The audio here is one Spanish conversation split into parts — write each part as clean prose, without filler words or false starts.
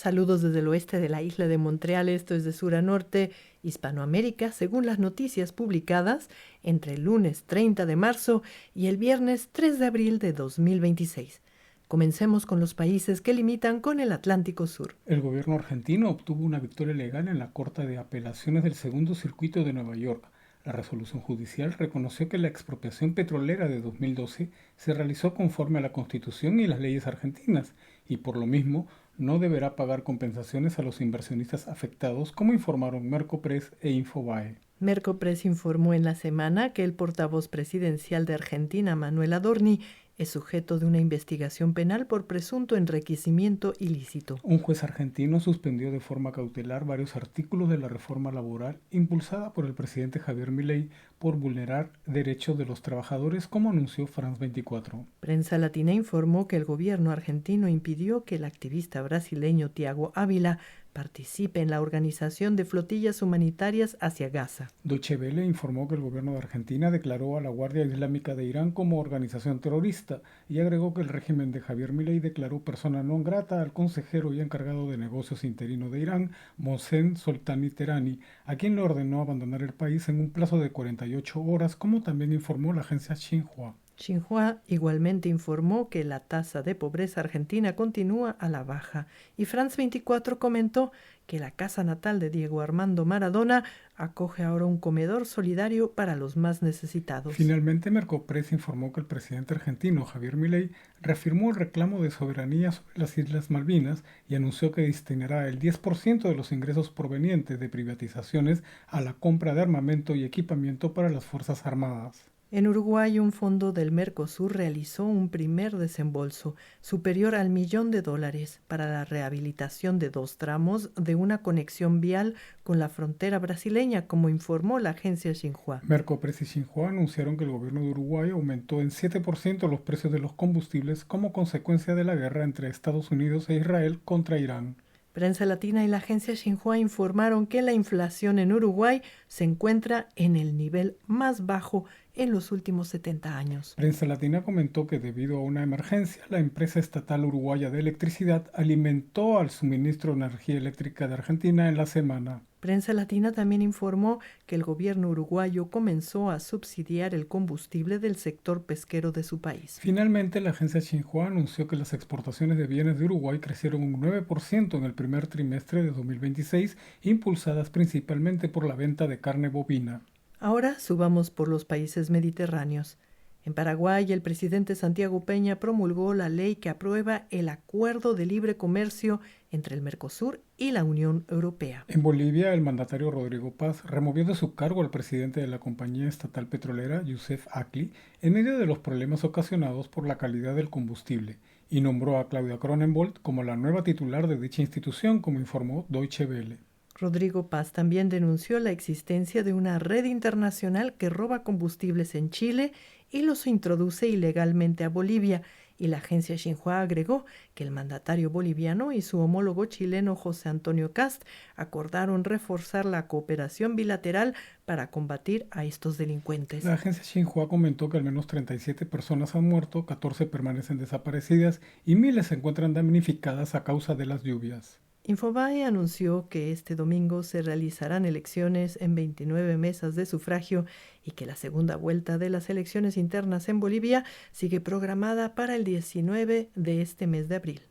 Saludos desde el oeste de la isla de Montreal, esto es de sur a norte, Hispanoamérica, según las noticias publicadas entre el lunes 30 de marzo y el viernes 3 de abril de 2026. Comencemos con los países que limitan con el Atlántico Sur. El gobierno argentino obtuvo una victoria legal en la Corte de Apelaciones del Segundo Circuito de Nueva York. La resolución judicial reconoció que la expropiación petrolera de 2012 se realizó conforme a la Constitución y las leyes argentinas y por lo mismo no deberá pagar compensaciones a los inversionistas afectados, como informaron Mercopress e Infobae. Mercopress informó en la semana que el portavoz presidencial de Argentina, Manuel Adorni, es sujeto de una investigación penal por presunto enriquecimiento ilícito. Un juez argentino suspendió de forma cautelar varios artículos de la reforma laboral impulsada por el presidente Javier Milei por vulnerar derechos de los trabajadores, como anunció France 24. Prensa Latina informó que el gobierno argentino impidió que el activista brasileño Thiago Ávila participe en la organización de flotillas humanitarias hacia Gaza. Deutsche Welle informó que el gobierno de Argentina declaró a la Guardia Islámica de Irán como organización terrorista y agregó que el régimen de Javier Milei declaró persona non grata al consejero y encargado de negocios interino de Irán, Mohsen Soltani Teherani, a quien le ordenó abandonar el país en un plazo de 48 horas, como también informó la agencia Xinhua. Xinhua igualmente informó que la tasa de pobreza argentina continúa a la baja y France 24 comentó que la casa natal de Diego Armando Maradona acoge ahora un comedor solidario para los más necesitados. Finalmente, Mercopress informó que el presidente argentino Javier Milei reafirmó el reclamo de soberanía sobre las Islas Malvinas y anunció que destinará el 10% de los ingresos provenientes de privatizaciones a la compra de armamento y equipamiento para las Fuerzas Armadas. En Uruguay, un fondo del Mercosur realizó un primer desembolso superior al $1.000.000 para la rehabilitación de 2 tramos de una conexión vial con la frontera brasileña, como informó la agencia Xinhua. Mercopress y Xinhua anunciaron que el gobierno de Uruguay aumentó en 7% los precios de los combustibles como consecuencia de la guerra entre Estados Unidos e Israel contra Irán. Prensa Latina y la agencia Xinhua informaron que la inflación en Uruguay se encuentra en el nivel más bajo en los últimos 70 años. Prensa Latina comentó que debido a una emergencia, la empresa estatal uruguaya de electricidad alimentó al suministro de energía eléctrica de Argentina en la semana. Prensa Latina también informó que el gobierno uruguayo comenzó a subsidiar el combustible del sector pesquero de su país. Finalmente, la agencia Xinhua anunció que las exportaciones de bienes de Uruguay crecieron un 9% en el primer trimestre de 2026, impulsadas principalmente por la venta de carne bovina. Ahora subamos por los países mediterráneos. En Paraguay, el presidente Santiago Peña promulgó la ley que aprueba el Acuerdo de Libre Comercio entre el Mercosur y la Unión Europea. En Bolivia, el mandatario Rodrigo Paz removió de su cargo al presidente de la compañía estatal petrolera, Youssef Akli, en medio de los problemas ocasionados por la calidad del combustible, y nombró a Claudia Cronenbold como la nueva titular de dicha institución, como informó Deutsche Welle. Rodrigo Paz también denunció la existencia de una red internacional que roba combustibles en Chile y los introduce ilegalmente a Bolivia, y la agencia Xinhua agregó que el mandatario boliviano y su homólogo chileno José Antonio Kast acordaron reforzar la cooperación bilateral para combatir a estos delincuentes. La agencia Xinhua comentó que al menos 37 personas han muerto, 14 permanecen desaparecidas y miles se encuentran damnificadas a causa de las lluvias. Infobae anunció que este domingo se realizarán elecciones en 29 mesas de sufragio y que la segunda vuelta de las elecciones internas en Bolivia sigue programada para el 19 de este mes de abril.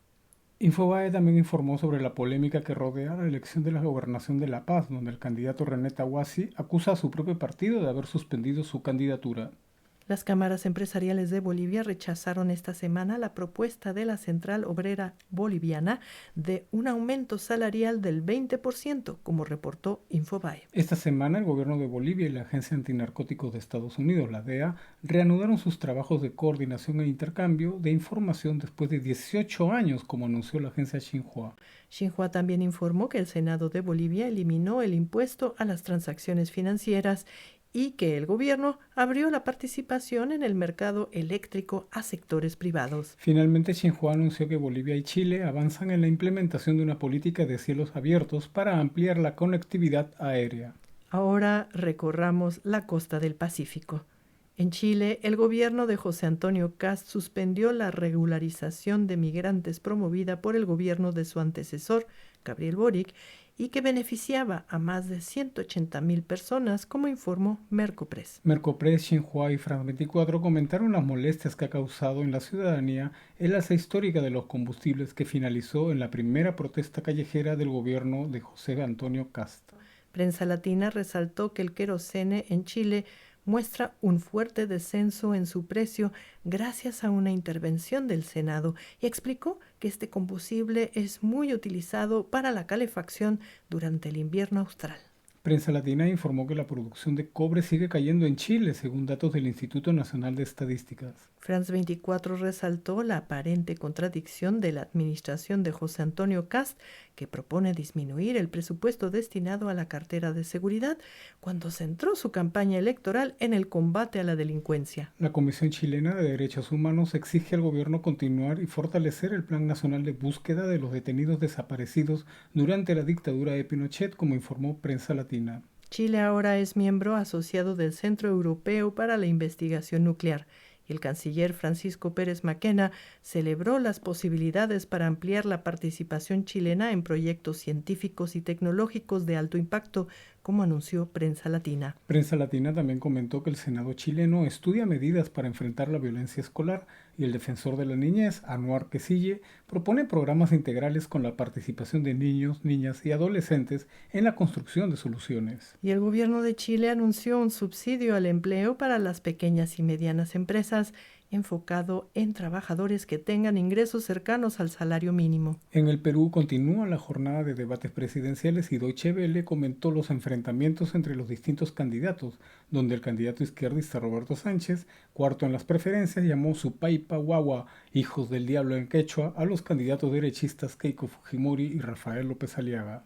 Infobae también informó sobre la polémica que rodea la elección de la gobernación de La Paz, donde el candidato René Tahuasi acusa a su propio partido de haber suspendido su candidatura. Las cámaras empresariales de Bolivia rechazaron esta semana la propuesta de la Central Obrera Boliviana de un aumento salarial del 20%, como reportó Infobae. Esta semana el gobierno de Bolivia y la Agencia Antinarcóticos de Estados Unidos, la DEA, reanudaron sus trabajos de coordinación e intercambio de información después de 18 años, como anunció la agencia Xinhua. Xinhua también informó que el Senado de Bolivia eliminó el impuesto a las transacciones financieras y que el gobierno abrió la participación en el mercado eléctrico a sectores privados. Finalmente, Xinhua anunció que Bolivia y Chile avanzan en la implementación de una política de cielos abiertos para ampliar la conectividad aérea. Ahora recorramos la costa del Pacífico. En Chile, el gobierno de José Antonio Kast suspendió la regularización de migrantes promovida por el gobierno de su antecesor, Gabriel Boric, y que beneficiaba a más de 180.000 personas, como informó Mercopress. Mercopress, Xinhua y France 24 comentaron las molestias que ha causado en la ciudadanía el alza histórica de los combustibles que finalizó en la primera protesta callejera del gobierno de José Antonio Kast. Prensa Latina resaltó que el querosene en Chile muestra un fuerte descenso en su precio gracias a una intervención del Senado y explicó que este combustible es muy utilizado para la calefacción durante el invierno austral. Prensa Latina informó que la producción de cobre sigue cayendo en Chile, según datos del Instituto Nacional de Estadísticas. France 24 resaltó la aparente contradicción de la administración de José Antonio Kast, que propone disminuir el presupuesto destinado a la cartera de seguridad cuando centró su campaña electoral en el combate a la delincuencia. La Comisión Chilena de Derechos Humanos exige al gobierno continuar y fortalecer el Plan Nacional de Búsqueda de los Detenidos Desaparecidos durante la dictadura de Pinochet, como informó Prensa Latina. Chile ahora es miembro asociado del Centro Europeo para la Investigación Nuclear. El canciller Francisco Pérez Mackenna celebró las posibilidades para ampliar la participación chilena en proyectos científicos y tecnológicos de alto impacto, como anunció Prensa Latina. Prensa Latina también comentó que el Senado chileno estudia medidas para enfrentar la violencia escolar y el defensor de la niñez, Anuar Quesille, propone programas integrales con la participación de niños, niñas y adolescentes en la construcción de soluciones. Y el gobierno de Chile anunció un subsidio al empleo para las pequeñas y medianas empresas, enfocado en trabajadores que tengan ingresos cercanos al salario mínimo. En el Perú continúa la jornada de debates presidenciales y Deutsche Welle comentó los enfrentamientos entre los distintos candidatos, donde el candidato izquierdista Roberto Sánchez, cuarto en las preferencias, llamó Supaipa Guagua, hijos del diablo en quechua, a los candidatos derechistas Keiko Fujimori y Rafael López Aliaga.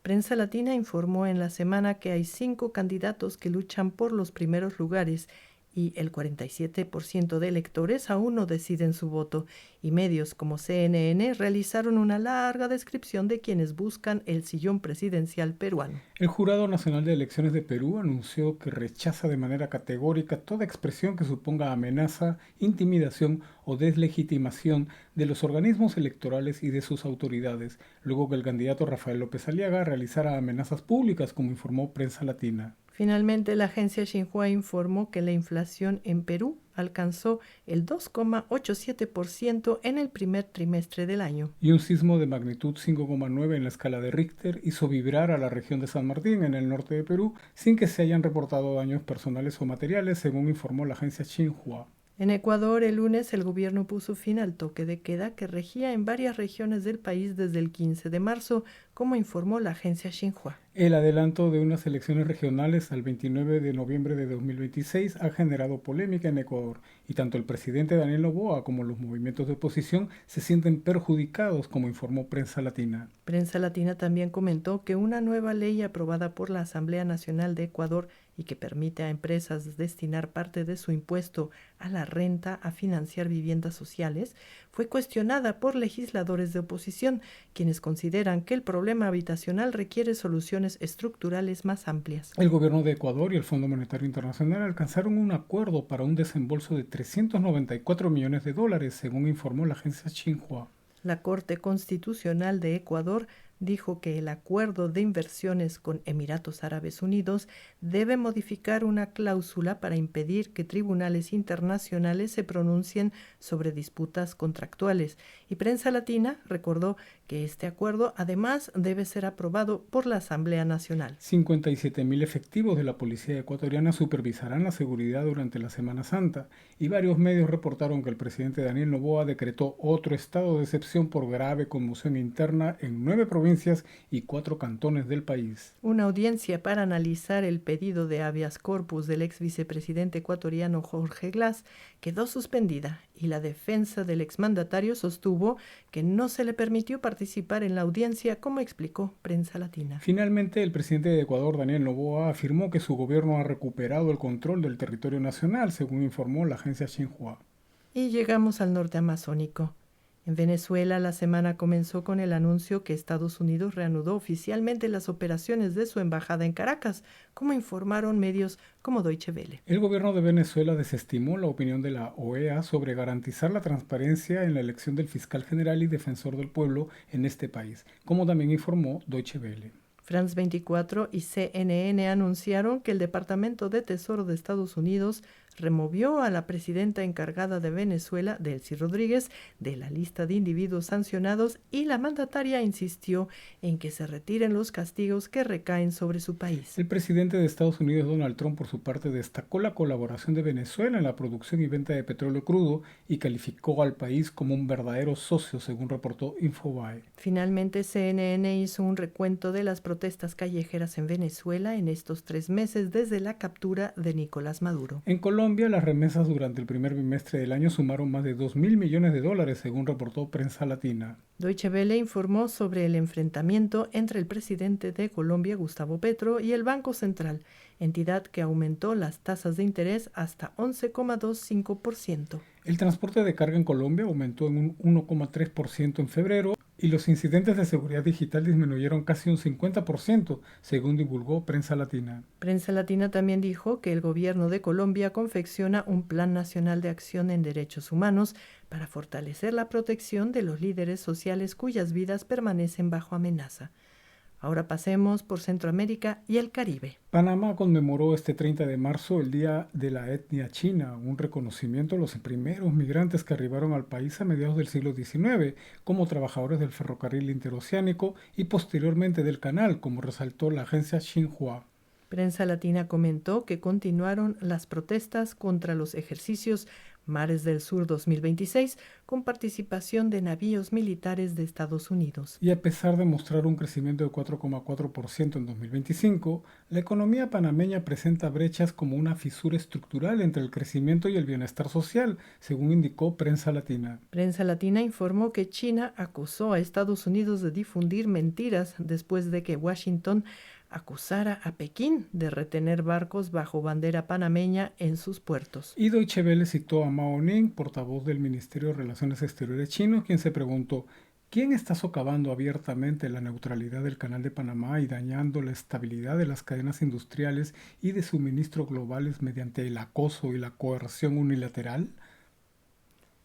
Prensa Latina informó en la semana que hay 5 candidatos que luchan por los primeros lugares y el 47% de electores aún no deciden su voto, y medios como CNN realizaron una larga descripción de quienes buscan el sillón presidencial peruano. El Jurado Nacional de Elecciones de Perú anunció que rechaza de manera categórica toda expresión que suponga amenaza, intimidación o deslegitimación de los organismos electorales y de sus autoridades, luego que el candidato Rafael López Aliaga realizara amenazas públicas, como informó Prensa Latina. Finalmente, la agencia Xinhua informó que la inflación en Perú alcanzó el 2,87% en el primer trimestre del año. Y un sismo de magnitud 5,9 en la escala de Richter hizo vibrar a la región de San Martín, en el norte de Perú, sin que se hayan reportado daños personales o materiales, según informó la agencia Xinhua. En Ecuador, el lunes, el gobierno puso fin al toque de queda que regía en varias regiones del país desde el 15 de marzo, como informó la agencia Xinhua. El adelanto de unas elecciones regionales al 29 de noviembre de 2026 ha generado polémica en Ecuador, y tanto el presidente Daniel Noboa como los movimientos de oposición se sienten perjudicados, como informó Prensa Latina. Prensa Latina también comentó que una nueva ley aprobada por la Asamblea Nacional de Ecuador y que permite a empresas destinar parte de su impuesto a la renta a financiar viviendas sociales, fue cuestionada por legisladores de oposición, quienes consideran que el problema habitacional requiere soluciones estructurales más amplias. El gobierno de Ecuador y el Fondo Monetario Internacional alcanzaron un acuerdo para un desembolso de $394 millones, según informó la agencia Xinhua. La Corte Constitucional de Ecuador dijo que el acuerdo de inversiones con Emiratos Árabes Unidos debe modificar una cláusula para impedir que tribunales internacionales se pronuncien sobre disputas contractuales. Y Prensa Latina recordó que este acuerdo además debe ser aprobado por la Asamblea Nacional. 57.000 efectivos de la policía ecuatoriana supervisarán la seguridad durante la Semana Santa, y varios medios reportaron que el presidente Daniel Noboa decretó otro estado de excepción por grave conmoción interna en 9 provincias y 4 cantones del país. Una audiencia para analizar el pedido de habeas corpus del ex vicepresidente ecuatoriano Jorge Glass quedó suspendida, y la defensa del exmandatario sostuvo que no se le permitió participar en la audiencia, como explicó Prensa Latina. Finalmente, el presidente de Ecuador, Daniel Noboa, afirmó que su gobierno ha recuperado el control del territorio nacional, según informó la agencia Xinhua. Y llegamos al norte amazónico. En Venezuela, la semana comenzó con el anuncio que Estados Unidos reanudó oficialmente las operaciones de su embajada en Caracas, como informaron medios como Deutsche Welle. El gobierno de Venezuela desestimó la opinión de la OEA sobre garantizar la transparencia en la elección del fiscal general y defensor del pueblo en este país, como también informó Deutsche Welle. France 24 y CNN anunciaron que el Departamento de Tesoro de Estados Unidos removió a la presidenta encargada de Venezuela, Delcy Rodríguez, de la lista de individuos sancionados y la mandataria insistió en que se retiren los castigos que recaen sobre su país. El presidente de Estados Unidos, Donald Trump, por su parte, destacó la colaboración de Venezuela en la producción y venta de petróleo crudo y calificó al país como un verdadero socio, según reportó Infobae. Finalmente, CNN hizo un recuento de las protestas callejeras en Venezuela en estos 3 meses desde la captura de Nicolás Maduro. En Colombia, las remesas durante el primer bimestre del año sumaron más de 2.000 millones de dólares, según reportó Prensa Latina. Deutsche Welle informó sobre el enfrentamiento entre el presidente de Colombia, Gustavo Petro, y el Banco Central, entidad que aumentó las tasas de interés hasta 11,25%. El transporte de carga en Colombia aumentó en un 1,3% en febrero y los incidentes de seguridad digital disminuyeron casi un 50%, según divulgó Prensa Latina. Prensa Latina también dijo que el gobierno de Colombia confecciona un Plan Nacional de Acción en Derechos Humanos para fortalecer la protección de los líderes sociales cuyas vidas permanecen bajo amenaza. Ahora pasemos por Centroamérica y el Caribe. Panamá conmemoró este 30 de marzo el Día de la Etnia China, un reconocimiento a los primeros migrantes que arribaron al país a mediados del siglo XIX, como trabajadores del ferrocarril interoceánico y posteriormente del canal, como resaltó la agencia Xinhua. Prensa Latina comentó que continuaron las protestas contra los ejercicios Mares del Sur 2026 con participación de navíos militares de Estados Unidos. Y a pesar de mostrar un crecimiento de 4,4% en 2025, la economía panameña presenta brechas como una fisura estructural entre el crecimiento y el bienestar social, según indicó Prensa Latina. Prensa Latina informó que China acusó a Estados Unidos de difundir mentiras después de que Washington acusara a Pekín de retener barcos bajo bandera panameña en sus puertos. Y Deutsche Welle citó a Mao Ning, portavoz del Ministerio de Relaciones Exteriores chino, quien se preguntó: ¿quién está socavando abiertamente la neutralidad del Canal de Panamá y dañando la estabilidad de las cadenas industriales y de suministro globales mediante el acoso y la coerción unilateral?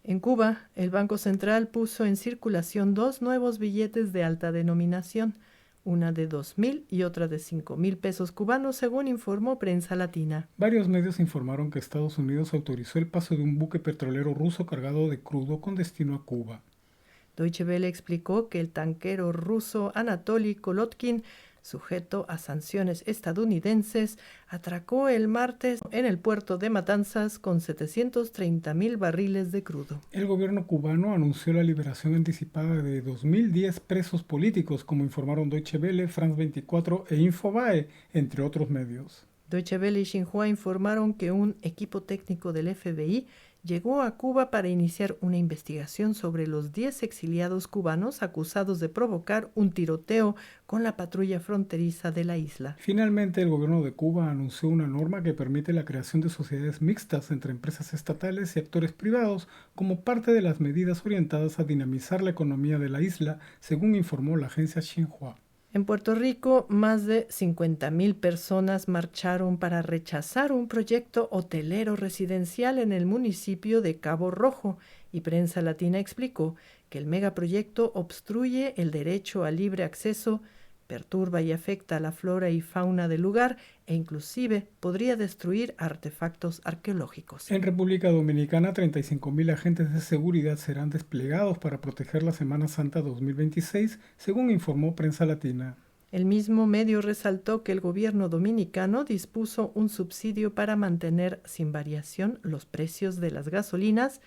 En Cuba, el Banco Central puso en circulación 2 nuevos billetes de alta denominación, una de 2.000 y otra de 5.000 pesos cubanos, según informó Prensa Latina. Varios medios informaron que Estados Unidos autorizó el paso de un buque petrolero ruso cargado de crudo con destino a Cuba. Deutsche Welle explicó que el tanquero ruso Anatoly Kolotkin, sujeto a sanciones estadounidenses, atracó el martes en el puerto de Matanzas con 730.000 barriles de crudo. El gobierno cubano anunció la liberación anticipada de 2.010 presos políticos, como informaron Deutsche Welle, France 24 e Infobae, entre otros medios. Deutsche Welle y Xinhua informaron que un equipo técnico del FBI llegó a Cuba para iniciar una investigación sobre los 10 exiliados cubanos acusados de provocar un tiroteo con la patrulla fronteriza de la isla. Finalmente, el gobierno de Cuba anunció una norma que permite la creación de sociedades mixtas entre empresas estatales y actores privados como parte de las medidas orientadas a dinamizar la economía de la isla, según informó la agencia Xinhua. En Puerto Rico, más de 50.000 personas marcharon para rechazar un proyecto hotelero residencial en el municipio de Cabo Rojo, y Prensa Latina explicó que el megaproyecto obstruye el derecho al libre acceso, perturba y afecta a la flora y fauna del lugar e inclusive podría destruir artefactos arqueológicos. En República Dominicana, 35.000 agentes de seguridad serán desplegados para proteger la Semana Santa 2026, según informó Prensa Latina. El mismo medio resaltó que el gobierno dominicano dispuso un subsidio para mantener sin variación los precios de las gasolinas,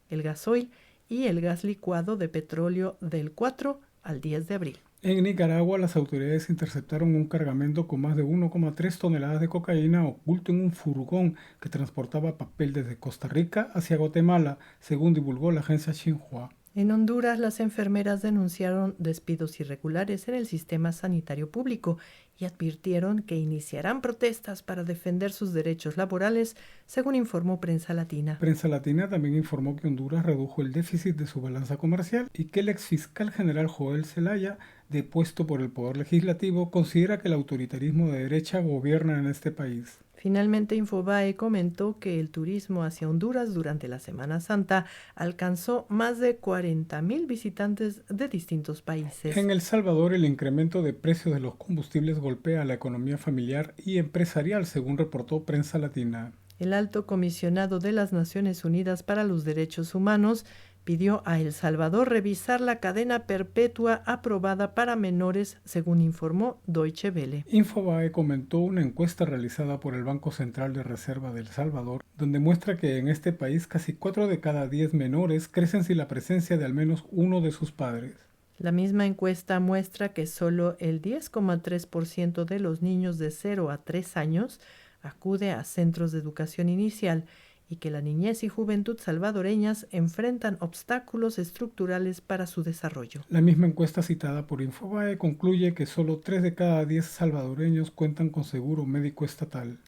el gasoil y el gas licuado de petróleo del 4 al 10 de abril. En Nicaragua, las autoridades interceptaron un cargamento con más de 1,3 toneladas de cocaína oculto en un furgón que transportaba papel desde Costa Rica hacia Guatemala, según divulgó la agencia Xinhua. En Honduras, las enfermeras denunciaron despidos irregulares en el sistema sanitario público y advirtieron que iniciarán protestas para defender sus derechos laborales, según informó Prensa Latina. Prensa Latina también informó que Honduras redujo el déficit de su balanza comercial y que el exfiscal general Joel Zelaya, depuesto por el Poder Legislativo, considera que el autoritarismo de derecha gobierna en este país. Finalmente, Infobae comentó que el turismo hacia Honduras durante la Semana Santa alcanzó más de 40,000 visitantes de distintos países. En El Salvador, el incremento de precios de los combustibles golpea a la economía familiar y empresarial, según reportó Prensa Latina. El alto comisionado de las Naciones Unidas para los Derechos Humanos pidió a El Salvador revisar la cadena perpetua aprobada para menores, según informó Deutsche Welle. Infobae comentó una encuesta realizada por el Banco Central de Reserva de El Salvador, donde muestra que en este país casi 4 de cada 10 menores crecen sin la presencia de al menos uno de sus padres. La misma encuesta muestra que solo el 10,3% de los niños de 0 a 3 años acude a centros de educación inicial y que la niñez y juventud salvadoreñas enfrentan obstáculos estructurales para su desarrollo. La misma encuesta citada por Infobae concluye que solo 3 de cada 10 salvadoreños cuentan con seguro médico estatal.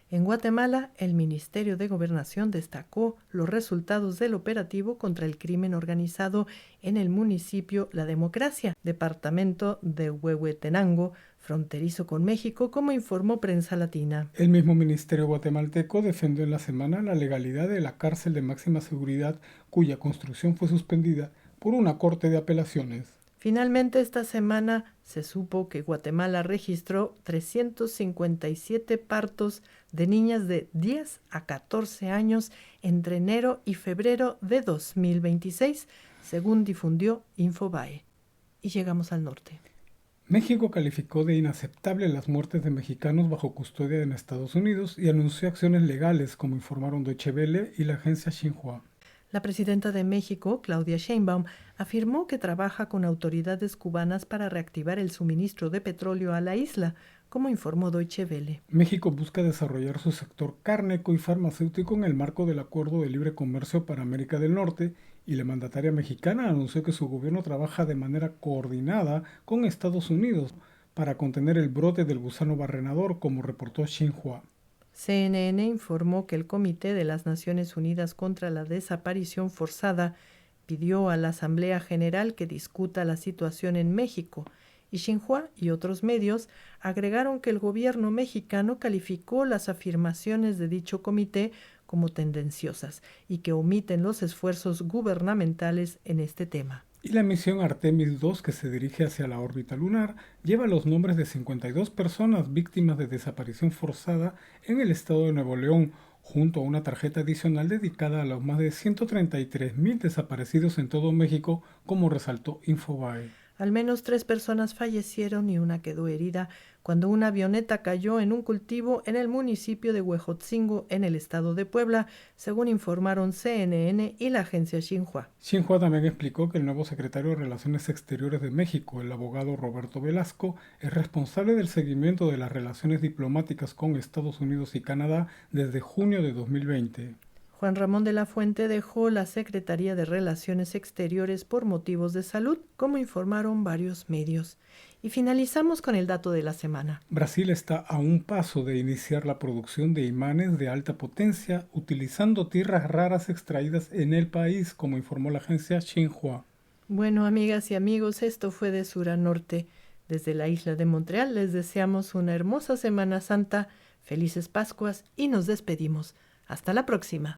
En Guatemala, el Ministerio de Gobernación destacó los resultados del operativo contra el crimen organizado en el municipio La Democracia, departamento de Huehuetenango, fronterizo con México, como informó Prensa Latina. El mismo ministerio guatemalteco defendió en la semana la legalidad de la cárcel de máxima seguridad, cuya construcción fue suspendida por una corte de apelaciones. Finalmente, esta semana se supo que Guatemala registró 357 partos de niñas de 10 a 14 años entre enero y febrero de 2026, según difundió Infobae. Y llegamos al norte. México calificó de inaceptable las muertes de mexicanos bajo custodia en Estados Unidos y anunció acciones legales, como informaron Deutsche Welle y la agencia Xinhua. La presidenta de México, Claudia Sheinbaum, afirmó que trabaja con autoridades cubanas para reactivar el suministro de petróleo a la isla, como informó Deutsche Welle. México busca desarrollar su sector cárnico y farmacéutico en el marco del Acuerdo de Libre Comercio para América del Norte, y la mandataria mexicana anunció que su gobierno trabaja de manera coordinada con Estados Unidos para contener el brote del gusano barrenador, como reportó Xinhua. CNN informó que el Comité de las Naciones Unidas contra la Desaparición Forzada pidió a la Asamblea General que discuta la situación en México, y Xinhua y otros medios agregaron que el gobierno mexicano calificó las afirmaciones de dicho comité como tendenciosas y que omiten los esfuerzos gubernamentales en este tema. Y la misión Artemis 2, que se dirige hacia la órbita lunar, lleva los nombres de 52 personas víctimas de desaparición forzada en el estado de Nuevo León, junto a una tarjeta adicional dedicada a los más de 133,000 desaparecidos en todo México, como resaltó Infobae. Al menos 3 personas fallecieron y una quedó herida cuando una avioneta cayó en un cultivo en el municipio de Huejotzingo, en el estado de Puebla, según informaron CNN y la agencia Xinhua. Xinhua también explicó que el nuevo secretario de Relaciones Exteriores de México, el abogado Roberto Velasco, es responsable del seguimiento de las relaciones diplomáticas con Estados Unidos y Canadá desde junio de 2020. Juan Ramón de la Fuente dejó la Secretaría de Relaciones Exteriores por motivos de salud, como informaron varios medios. Y finalizamos con el dato de la semana. Brasil está a un paso de iniciar la producción de imanes de alta potencia utilizando tierras raras extraídas en el país, como informó la agencia Xinhua. Bueno, amigas y amigos, esto fue de sur a norte. Desde la isla de Montreal les deseamos una hermosa Semana Santa, felices Pascuas y nos despedimos. Hasta la próxima.